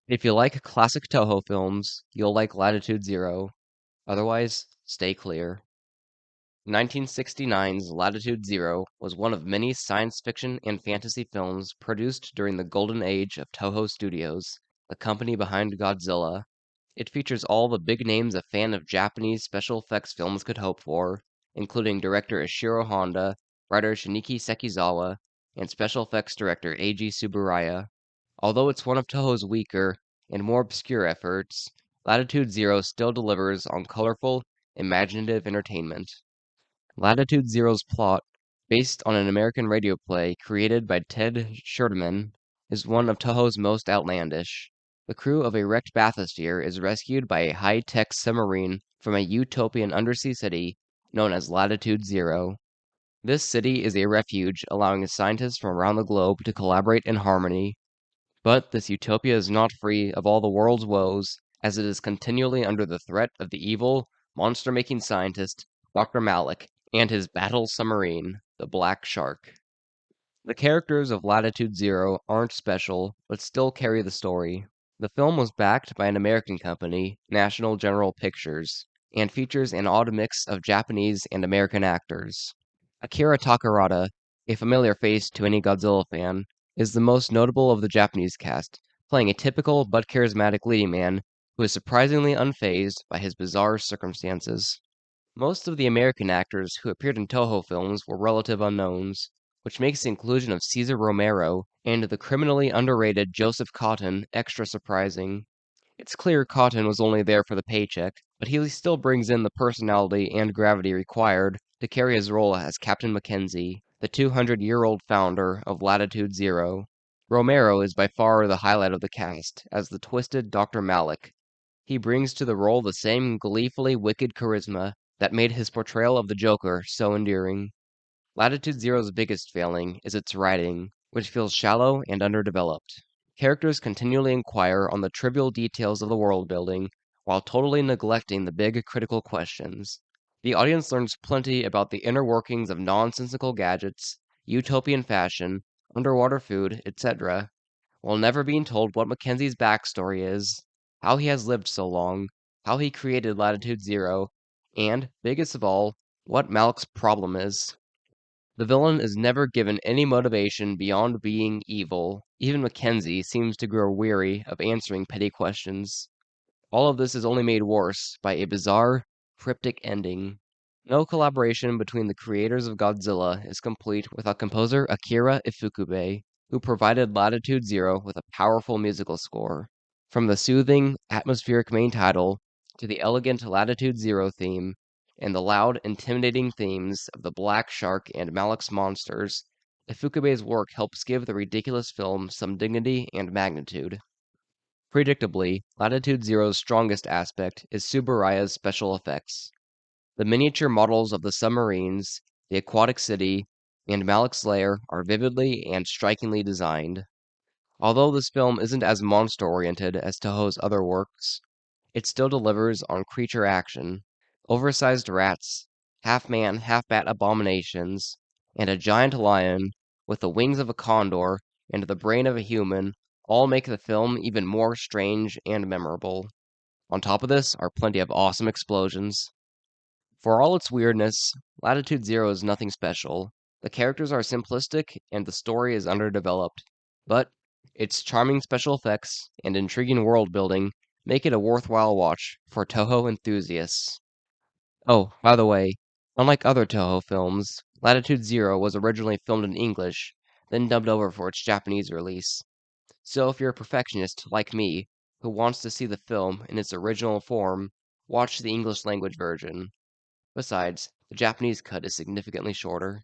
If you like classic Toho films, you'll like Latitude Zero. Otherwise, stay clear. 1969's Latitude Zero was one of many science fiction and fantasy films produced during the golden age of Toho Studios, the company behind Godzilla. It features all the big names a fan of Japanese special effects films could hope for, including director Ishiro Honda, writer Shinichi Sekizawa, and special effects director Eiji Tsuburaya. Although it's one of Toho's weaker and more obscure efforts, Latitude Zero still delivers on colorful, imaginative entertainment. Latitude Zero's plot, based on an American radio play created by Ted Sherman, is one of Toho's most outlandish. The crew of a wrecked bathysphere is rescued by a high-tech submarine from a utopian undersea city known as Latitude Zero. This city is a refuge allowing scientists from around the globe to collaborate in harmony. But this utopia is not free of all the world's woes, as it is continually under the threat of the evil, monster-making scientist, Dr. Malik, and his battle submarine, the Black Shark. The characters of Latitude Zero aren't special, but still carry the story. The film was backed by an American company, National General Pictures, and features an odd mix of Japanese and American actors. Akira Takarada, a familiar face to any Godzilla fan, is the most notable of the Japanese cast, playing a typical but charismatic leading man who is surprisingly unfazed by his bizarre circumstances. Most of the American actors who appeared in Toho films were relative unknowns, which makes the inclusion of Cesar Romero and the criminally underrated Joseph Cotten extra surprising. It's clear Cotton was only there for the paycheck, but he still brings in the personality and gravity required to carry his role as Captain Mackenzie, the 200-year-old founder of Latitude Zero. Romero is by far the highlight of the cast, as the twisted Dr. Malik. He brings to the role the same gleefully wicked charisma that made his portrayal of the Joker so endearing. Latitude Zero's biggest failing is its writing, which feels shallow and underdeveloped. Characters continually inquire on the trivial details of the world building, while totally neglecting the big critical questions. The audience learns plenty about the inner workings of nonsensical gadgets, utopian fashion, underwater food, etc., while never being told what Mackenzie's backstory is, how he has lived so long, how he created Latitude Zero, and, biggest of all, what Malik's problem is. The villain is never given any motivation beyond being evil. Even Mackenzie seems to grow weary of answering petty questions. All of this is only made worse by a bizarre, cryptic ending. No collaboration between the creators of Godzilla is complete without composer Akira Ifukube, who provided Latitude Zero with a powerful musical score. From the soothing, atmospheric main title to the elegant Latitude Zero theme, and the loud, intimidating themes of the Black Shark and Malik's monsters, Ifukube's work helps give the ridiculous film some dignity and magnitude. Predictably, Latitude Zero's strongest aspect is Tsuburaya's special effects. The miniature models of the submarines, the aquatic city, and Malik's lair are vividly and strikingly designed. Although this film isn't as monster-oriented as Toho's other works, it still delivers on creature action. Oversized rats, half-man, half-bat abominations, and a giant lion with the wings of a condor and the brain of a human all make the film even more strange and memorable. On top of this are plenty of awesome explosions. For all its weirdness, Latitude Zero is nothing special. The characters are simplistic and the story is underdeveloped. But its charming special effects and intriguing world building make it a worthwhile watch for Toho enthusiasts. Oh, by the way, unlike other Toho films, Latitude Zero was originally filmed in English, then dubbed over for its Japanese release. So if you're a perfectionist like me, who wants to see the film in its original form, watch the English language version. Besides, the Japanese cut is significantly shorter.